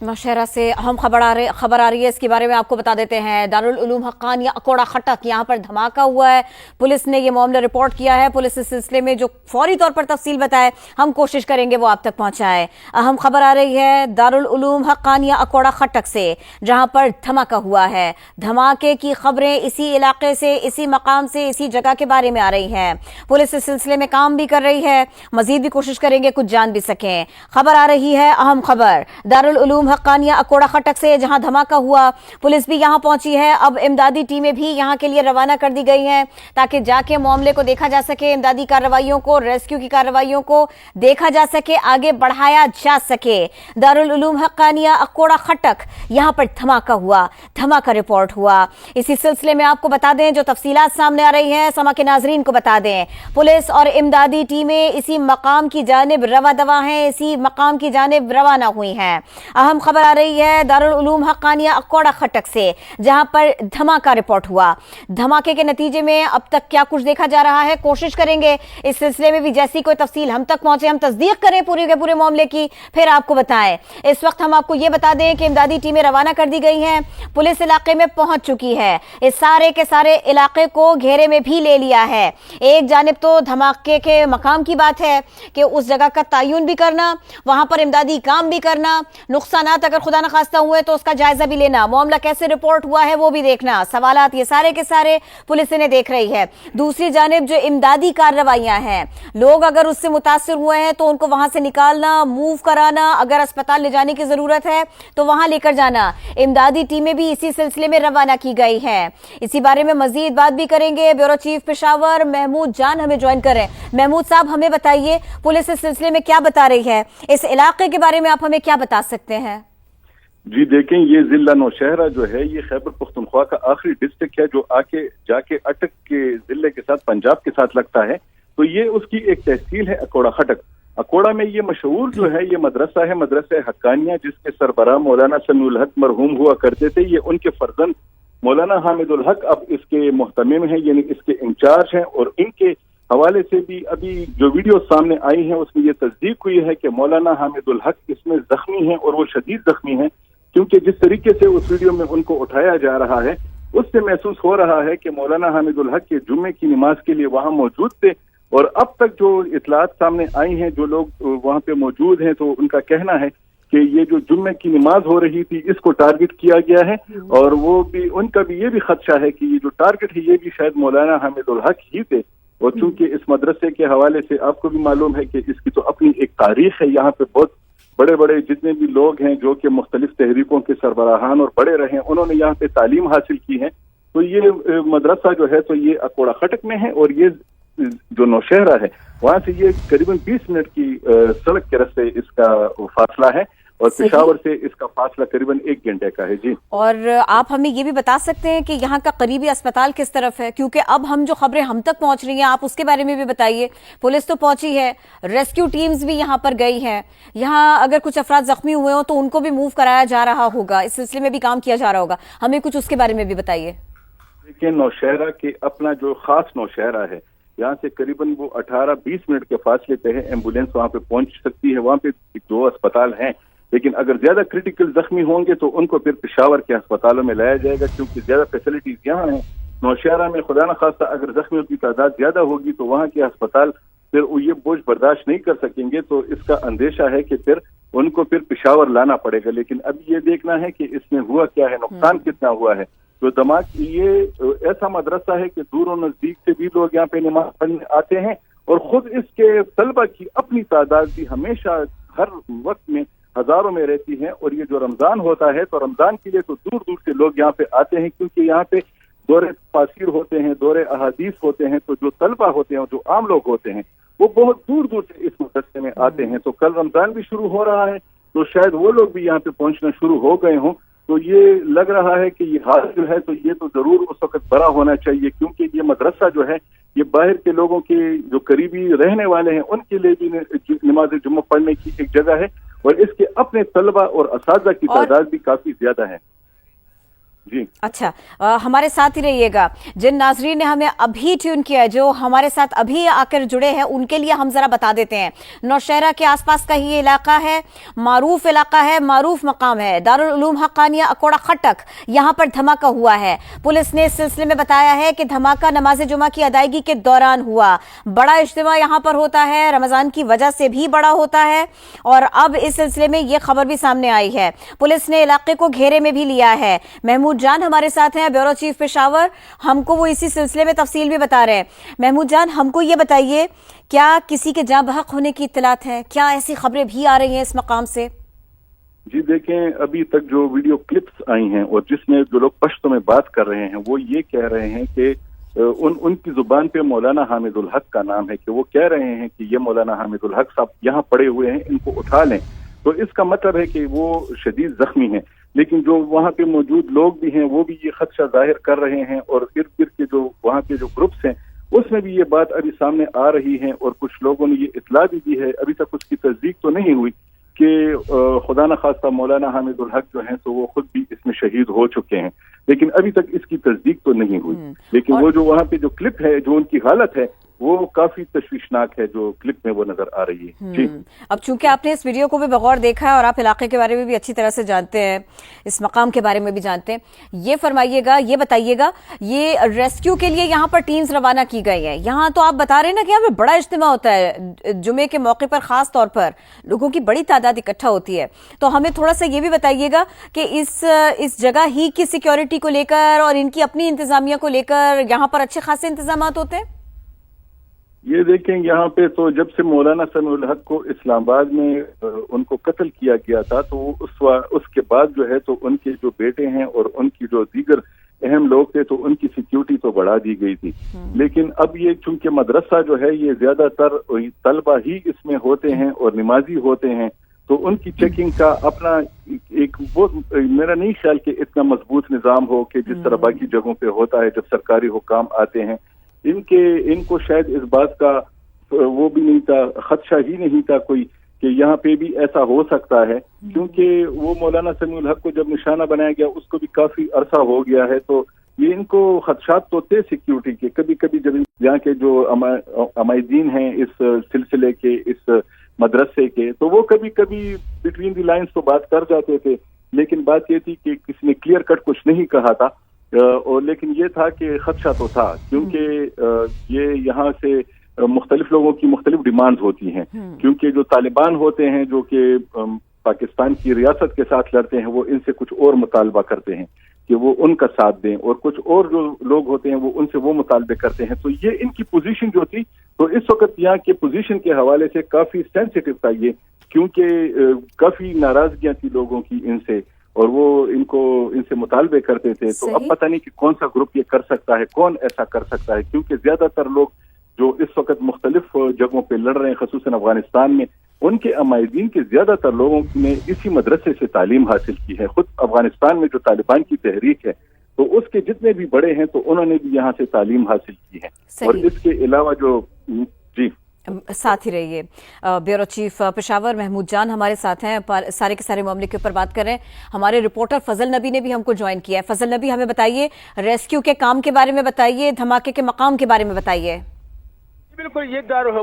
नौशहरा से अहम खबर आ रही है, इसके बारे में आपको बता देते हैं। दारुल उलूम हक्कानिया अकोड़ा खटक यहाँ पर धमाका हुआ है। पुलिस ने ये मामला रिपोर्ट किया है। पुलिस इस सिलसिले में जो फौरी तौर पर तफसील बताए हम कोशिश करेंगे वो आप तक पहुंचाए। अहम खबर आ रही है दारुल उलूम हक्कानिया अकोड़ा खटक से, जहां पर धमाका हुआ है। धमाके की खबरें इसी इलाके से, इसी मकाम से, इसी जगह के बारे में आ रही हैं। पुलिस इस सिलसिले में काम भी कर रही है, मजीद भी कोशिश करेंगे कुछ जान भी सकें। खबर आ रही है, अहम खबर दारुल उलूम हक्कानिया अकोड़ा खटक से, जहां धमाका हुआ। पुलिस भी यहां पहुंची है। अब इमदादी टीमें भी यहां के लिए रवाना कर दी गई हैं ताकि जाके मामले को देखा जा सके, इमदादी कार्रवाइयों को, रेस्क्यू की कार्रवाइयों को देखा जा सके, आगे बढ़ाया जा सके। दारुल उलूम हक्कानिया अकोड़ा खटक यहां पर धमाका हुआ, धमाका रिपोर्ट हुआ। इसी सिलसिले में आपको बता दें जो तफसीलात सामने आ रही हैं, समा के नाजरीन को बता दें। पुलिस और इमदादी टीमें इसी मकाम की जानिब रवा दवा हैं, इसी मकाम की जानिब रवाना हुई हैं। अहम खबर आ रही है दारुल उलूम हक्कानिया अकोड़ा खटक से, जहां पर धमाका रिपोर्ट हुआ। धमाके के नतीजे में अब तक क्या कुछ देखा जा रहा है, कोशिश करेंगे इस सिलसिले में भी जैसी कोई तफसील हम तक पहुंचे, हम तस्दीक करें पूरे के पूरे मामले की, फिर आपको बताएं। इस वक्त हम आपको ये बता दें कि इमदादी टीमें रवाना कर दी गई हैं, पुलिस इलाके में पहुंच चुकी है। इस सारे के सारे इलाके को घेरे में भी ले लिया है। एक जानिब तो धमाके के मकाम की बात है कि उस जगह का तयन भी करना, वहां पर इमदादी काम भी करना, नुकसानात अगर खुदा न खास्ता हुए तो उसका जायजा भी लेना, मामला कैसे रिपोर्ट हुआ है वो भी देखना, सवालात ये सारे के सारे पुलिस इन्हें देख रही है। दूसरी जानिब जो इमदादी कार्रवाइयां हैं, लोग अगर उससे मुतासिर हुए हैं तो उनको वहां से निकालना, मूव कराना, अगर अस्पताल ले जाने की जरूरत है तो वहां लेकर जाना, इमदादी टीमें भी इसी सिलसिले में रवाना की गई हैं। इसी बारे में मजीद बात भी करेंगे। ब्यूरो चीफ पेशावर महमूद जान हमें ज्वाइन कर रहे हैं। महमूद साहब, हमें बताइए पुलिस इस सिलसिले में क्या बता रही है, इस इलाके के बारे में आप हमें क्या बता सकते हैं? जी देखें, ये जिला नौशहरा जो है ये खैबर पख्तूनख्वा का आखिरी डिस्ट्रिक्ट है जो आके जाके अटक के जिले के साथ पंजाब के साथ लगता है। तो ये उसकी एक तहसील है अकोड़ा खटक। अकोड़ा में ये मशहूर जो है ये मदरसा है, मदरसा हक्कानिया, जिसके सरबराह मौलाना समीउल हक मरहूम हुआ करते थे। ये उनके फर्जंद मौलाना हामिदुल हक अब इसके मुहतमिम हैं, यानी इसके इंचार्ज हैं। और इनके हवाले से भी अभी जो वीडियो सामने आई है उसमें ये तस्दीक हुई है कि मौलाना हामिदुल हक इसमें जख्मी हैं और वो शदीद जख्मी हैं, क्योंकि जिस तरीके से उस वीडियो में उनको उठाया जा रहा है उससे महसूस हो रहा है कि मौलाना हामिदुल हक के जुम्मे की नमाज के लिए वहां मौजूद थे। और अब तक जो इतलात सामने आई हैं, जो लोग वहां पे मौजूद हैं, तो उनका कहना है कि ये जो जुम्मे की नमाज हो रही थी इसको टारगेट किया गया है। और वो भी उनका भी ये भी खदशा है कि ये जो टारगेट है ये भी शायद मौलाना हामिदुल हक ही थे। और चूंकि इस मदरसे के हवाले से आपको भी मालूम है कि इसकी तो अपनी एक तारीख है, यहाँ पे बहुत बड़े बड़े जितने भी लोग हैं जो कि मुख्तलिफ तहरीकों के सरबराहान और बड़े रहे, उन्होंने यहाँ पे तालीम हासिल की है। तो ये मदरसा जो है तो ये अकोड़ा खटक में है, और ये जो नौशहरा है वहां से ये करीबन 20 मिनट की सड़क के रास्ते इसका फासला है, और पेशावर से इसका फासला करीबन 1 घंटे का है। जी, और आप हमें ये भी बता सकते हैं कि यहाँ का करीबी अस्पताल किस तरफ है, क्योंकि अब हम जो खबरें हम तक पहुंच रही हैं आप उसके बारे में भी बताइए। पुलिस तो पहुंची है, रेस्क्यू टीम्स भी यहाँ पर गई हैं, यहाँ अगर कुछ अफराद जख्मी हुए हो तो उनको भी मूव कराया जा रहा होगा, इस सिलसिले में भी काम किया जा रहा होगा, हमें कुछ उसके बारे में भी बताइए। देखिए, नौशहरा के अपना जो खास नौशहरा है, यहाँ से करीबन वो 18-20 मिनट के फासले पे है, एम्बुलेंस वहाँ पे पहुंच सकती है। वहाँ पे 2 अस्पताल हैं, लेकिन अगर ज्यादा क्रिटिकल जख्मी होंगे तो उनको फिर पेशावर के अस्पतालों में लाया जाएगा, क्योंकि ज्यादा फैसिलिटीज यहाँ हैं। नौशहरा में खुदा न खास्ता अगर जख्मियों की तादाद ज्यादा होगी तो वहाँ के अस्पताल फिर ये बोझ बर्दाश्त नहीं कर सकेंगे, तो इसका अंदेशा है कि फिर उनको फिर पेशावर लाना पड़ेगा। लेकिन अब ये देखना है कि इसमें हुआ क्या है, नुकसान कितना हुआ है। तो दिमाग ये ऐसा मदरसा है कि दूर और नजदीक से भी लोग यहाँ पे नमाज पढ़ने आते हैं, और खुद इसके तलबा की अपनी तादाद भी हमेशा हर वक्त में हजारों में रहती है। और ये जो रमजान होता है तो रमजान के लिए तो दूर दूर से लोग यहाँ पे आते हैं, क्योंकि यहाँ पे दौरे तफसीर होते हैं, दौरे अहादीस होते हैं। तो जो तलबा होते हैं, जो आम लोग होते हैं, वो बहुत दूर दूर से इस मदरसे में आते हैं। तो कल रमजान भी शुरू हो रहा है, तो शायद वो लोग भी यहाँ पे पहुंचना शुरू हो गए हों। तो ये लग रहा है कि ये हाल जो है तो ये तो जरूर उस वक्त बड़ा होना चाहिए, क्योंकि ये मदरसा जो है ये बाहर के लोगों के जो करीबी रहने वाले हैं उनके लिए भी नमाज जुम्मा पढ़ने की एक जगह है, और इसके अपने तलबा और असातिज़ा की तादाद भी काफी ज्यादा है। जी अच्छा, हमारे साथ ही रहिएगा। जिन नाजरीन ने हमें अभी ट्यून किया है, जो हमारे साथ अभी आकर जुड़े हैं, उनके लिए हम जरा बता देते हैं। नौशहरा के आसपास का ही ये इलाका है, मारूफ इलाका है, मारूफ मकाम है, दारुल उलूम हक्कानिया अकोड़ा खटक, यहाँ पर धमाका हुआ है। पुलिस ने इस सिलसिले में बताया है कि धमाका नमाज जुमा की अदायगी के दौरान हुआ। बड़ा इज्तिमा यहाँ पर होता है, रमजान की वजह से भी बड़ा होता है, और अब इस सिलसिले में ये खबर भी सामने आई है। पुलिस ने इलाके को घेरे में भी लिया है। महमूद जान हमारे साथ हैं, ब्यूरो चीफ पेशावर, हमको वो इसी सिलसिले में तफसील भी बता रहे हैं। महमूद जान, हमको ये बताइए, क्या किसी के जाँ बहक होने की इत्तलात है? क्या ऐसी खबरें भी आ रही हैं इस मकाम से? जी देखें, अभी तक जो वीडियो क्लिप्स आई हैं और जिसमें जो लोग पश्तो में बात कर रहे हैं वो ये कह रहे हैं कि उनकी जुबान पे मौलाना हामिदुल हक का नाम है, कि वो कह रहे हैं कि ये मौलाना हामिदुल हक साहब यहाँ पड़े हुए हैं, इनको उठा लें। तो इसका मतलब है कि वो शदीद जख्मी हैं। लेकिन जो वहाँ पे मौजूद लोग भी हैं वो भी ये खदशा जाहिर कर रहे हैं, और इर्द गिर्द के जो वहाँ के जो ग्रुप्स हैं उसमें भी ये बात अभी सामने आ रही है, और कुछ लोगों ने ये इतला भी दी है। अभी तक उसकी तस्दीक तो नहीं हुई कि खुदा न खास्ता मौलाना हामिदुल हक जो हैं तो वो खुद भी इसमें शहीद हो चुके हैं, लेकिन अभी तक इसकी तस्दीक तो नहीं हुई। लेकिन वो जो वहाँ पे जो क्लिप है, जो उनकी हालत है, वो काफी तशवीशनाक है, जो क्लिप में वो नजर आ रही है। जी, अब चूंकि आपने इस वीडियो को भी बगौर देखा है और आप इलाके के बारे में भी अच्छी तरह से जानते हैं, इस मकाम के बारे में भी जानते हैं, ये फरमाइएगा, ये बताइएगा, ये रेस्क्यू के लिए यहाँ पर टीम्स रवाना की गई है। यहाँ तो आप बता रहे हैं ना कि यहाँ पे बड़ा इज्तिमा होता है, जुमे के मौके पर खास तौर पर लोगों की बड़ी तादाद इकट्ठा होती है। तो हमें थोड़ा सा ये भी बताइएगा कि इस जगह ही की सिक्योरिटी को लेकर और इनकी अपनी इंतजामिया को लेकर यहाँ पर अच्छे खासे इंतजाम होते हैं। ये देखें, यहाँ पे तो जब से मौलाना समीउल हक को इस्लामाबाद में उनको कत्ल किया गया था, तो उसके बाद जो है तो उनके जो बेटे हैं और उनकी जो दीगर अहम लोग थे तो उनकी सिक्योरिटी तो बढ़ा दी गई थी। लेकिन अब ये चूंकि मदरसा जो है ये ज्यादातर तलबा ही इसमें होते हैं और नमाजी होते हैं, तो उनकी चेकिंग का अपना एक वो मेरा नहीं ख्याल कि इतना मजबूत निज़ाम हो कि जिस तरह बाकी जगहों पे होता है जब सरकारी हुकाम आते हैं। इनको शायद इस बात का वो भी नहीं था, खदशा ही नहीं था कोई कि यहाँ पे भी ऐसा हो सकता है, क्योंकि वो मौलाना समीउल हक को जब निशाना बनाया गया उसको भी काफी अरसा हो गया है। तो ये इनको खदशात तो थे सिक्योरिटी के। कभी कभी जब यहाँ के जो अमायदीन हैं इस सिलसिले के, इस मदरसे के, तो वो कभी कभी बिटवीन द लाइन्स तो बात कर जाते थे, लेकिन बात ये थी कि किसी ने क्लियर कट कुछ नहीं कहा था। और लेकिन ये था कि खदशा तो था, क्योंकि ये यहाँ से मुख्तलिफ लोगों की मुख्तलिफ डिमांड्स होती हैं। क्योंकि जो तालिबान होते हैं जो कि पाकिस्तान की रियासत के साथ लड़ते हैं, वो इनसे कुछ और मुतालबा करते हैं कि वो उनका साथ दें, और कुछ और जो लोग होते हैं वो उनसे वो मुतालबे करते हैं। तो ये इनकी पोजीशन जो थी, तो इस वक्त यहाँ के पोजीशन के हवाले से काफी सेंसिटिव था ये, क्योंकि काफी नाराजगियां थी लोगों की इनसे, और वो इनसे मुतालबे करते थे। तो अब पता नहीं कि कौन सा ग्रुप ये कर सकता है, कौन ऐसा कर सकता है, क्योंकि ज्यादातर लोग जो इस वक्त मुख्तलिफ जगहों पे लड़ रहे हैं, खसूसन अफगानिस्तान में, उनके अमायदीन के ज्यादातर लोगों ने इसी मदरसे से तालीम हासिल की है। खुद अफगानिस्तान में जो तालिबान की तहरीक है, तो उसके जितने भी बड़े हैं तो उन्होंने भी यहाँ से तालीम हासिल की है। और इसके अलावा जो जी साथ ही रहिए, ब्यूरो चीफ पेशावर महमूद जान हमारे साथ हैं, सारे के सारे मामले के ऊपर बात कर रहे हैं। हमारे रिपोर्टर फजल नबी ने भी हमको ज्वाइन किया है। फजल नबी, हमें बताइए, रेस्क्यू के काम के बारे में बताइए, धमाके के मकाम के बारे में बताइए। बिल्कुल, ये दारुल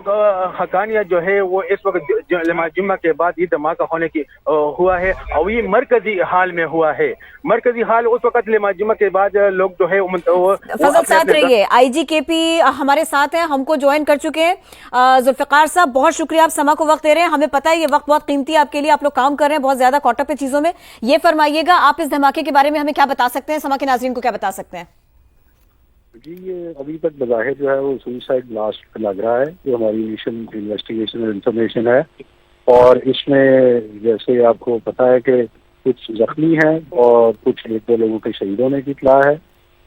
हक्कानिया जो है वो इस वक्त जुम्मा के बाद ये धमाका होने की हुआ है, और ये मरकजी हाल में हुआ है। मरकजी हाल उस वक्त जुम्मा के बाद लोग जो है फजल साथ रहिए, IGKP हमारे साथ हैं, हमको ज्वाइन कर चुके हैं। जुल्फिकार साहब, बहुत शुक्रिया, आप समा को वक्त दे रहे हैं। हमें पता है ये वक्त बहुत कीमती है आपके लिए, आप लोग काम कर रहे हैं बहुत ज्यादा कॉटअप है चीजों में। ये फरमाइएगा, आप इस धमाके के बारे में हमें क्या बता सकते हैं, समा के नाज़रीन को क्या बता सकते हैं? जी, ये अभी तक बज़ाहिर जो है वो सुसाइड ब्लास्ट लग रहा है, जो हमारी इनिशियल इन्वेस्टिगेशन और इंफॉर्मेशन है। और इसमें जैसे आपको पता है कि कुछ जख्मी हैं और कुछ एक दो लोगों के शहीद होने की इत्तला है।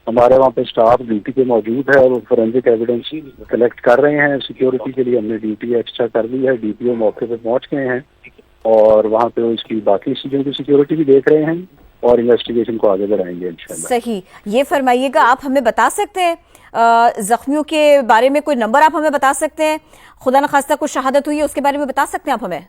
हमारे वहाँ पे स्टाफ ड्यूटी पे मौजूद है और फोरेंसिक एविडेंस कलेक्ट कर रहे हैं। सिक्योरिटी के लिए हमने ड्यूटी एक्स्ट्रा कर ली है, DPO मौके पे पहुँच गए हैं और वहाँ पे इसकी बाकी चीज़ों की सिक्योरिटी भी देख रहे हैं और इन्वेस्टिगेशन को आगे बढ़ाएंगे इंशाल्लाह। सही, ये फरमाइएगा, आप हमें बता सकते हैं जख्मियों के बारे में कोई नंबर आप हमें बता सकते हैं? खुदा न खास्ता कुछ शहादत हुई है उसके बारे में बता सकते हैं आप हमें?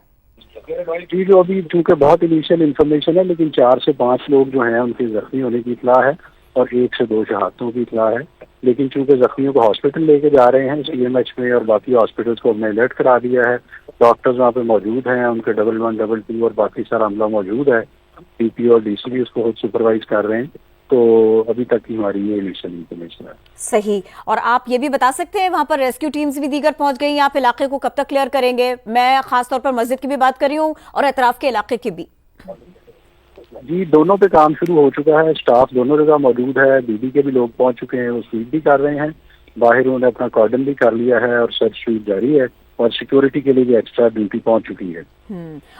جی جو ابھی چونکہ بہت انیشیل انفارمیشن ہے، لیکن 4 سے 5 لوگ جو ہیں ان کے زخمی ہونے کی اطلاع ہے اور 1 سے 2 شہادتوں کی اطلاع ہے، لیکن چونکہ زخمیوں کو ہاسپٹل لے کے جا رہے ہیں سی ایم ایچ میں اور باقی ہاسپٹلس کو ہم نے الرٹ کرا دیا ہے، ڈاکٹرز وہاں پہ موجود ہیں، ان کے 11 2 اور باقی سارا عملہ موجود ہے، پی پی اور ڈی سی بھی اس کو خود سپروائز کر رہے ہیں، تو ابھی تک کی ہماری یہ انیشیل انفارمیشن ہے۔ صحیح، اور آپ یہ بھی بتا سکتے ہیں وہاں پر ریسکیو ٹیمز بھی دیگر پہنچ گئی ہیں، آپ علاقے کو کب تک کلیئر کریں گے؟ میں خاص طور پر مسجد کی بھی بات کر رہی ہوں اور اطراف کے علاقے کی بھی۔ جی دونوں پہ کام شروع ہو چکا ہے، اسٹاف دونوں جگہ موجود ہے، بی ڈی کے بھی لوگ پہنچ چکے ہیں، وہ سویپ بھی کر رہے ہیں، باہر انہوں نے اپنا کارڈن بھی کر لیا ہے اور سرچ سویپ جاری ہے، اور سیکورٹی کے لیے بھی ایکسٹرا ڈیوٹی پہنچ چکی ہے۔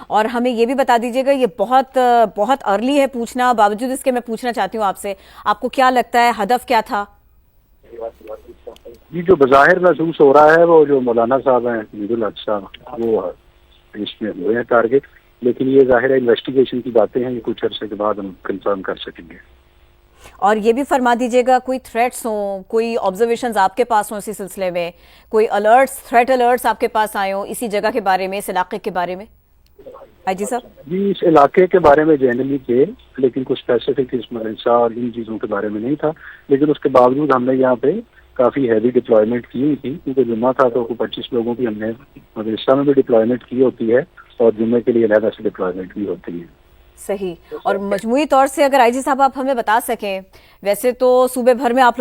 اور ہمیں یہ بھی بتا دیجیے گا، یہ بہت بہت ارلی ہے پوچھنا، باوجود اس کے میں پوچھنا چاہتی ہوں آپ سے، آپ کو کیا لگتا ہے ہدف کیا تھا؟ جی جو بظاہر محسوس ہو رہا ہے وہ جو مولانا صاحب ہیں عید الحق صاحب، وہ اس میں ہوئے ہیں ٹارگیٹ، لیکن یہ ظاہر ہے انویسٹیگیشن کی باتیں ہیں، یہ کچھ عرصے کے بعد ہم کنفرم کر سکیں گے۔ اور یہ بھی فرما دیجیے گا کوئی تھریٹس ہوں، کوئی آبزرویشنز آپ کے پاس ہوں اسی سلسلے میں، کوئی الرٹس، تھریٹ الرٹس آپ کے پاس آئے ہوں اسی جگہ کے بارے میں، اس علاقے کے بارے میں؟ جی صاحب جی اس علاقے کے بارے میں جنرلی تھے، لیکن کچھ اسپیسیفک اس مدرسہ اور ان چیزوں کے بارے میں نہیں تھا، لیکن اس کے باوجود ہم نے یہاں پہ کافی ہیوی ڈپلائمنٹ کی ہوئی تھی، کیونکہ جمعہ تھا تو 25 لوگوں کی ہم نے مدرسہ میں بھی ڈپلائمنٹ کی ہوتی ہے اور جمعے کے لیے علیحدہ سے ڈپلائمنٹ بھی ہوتی ہے۔ صحیح، اور مجموعی طور سے اگر آئی جی صاحب آپ ہمیں بتا سکیں، ویسے تو صوبے بھر میں آپ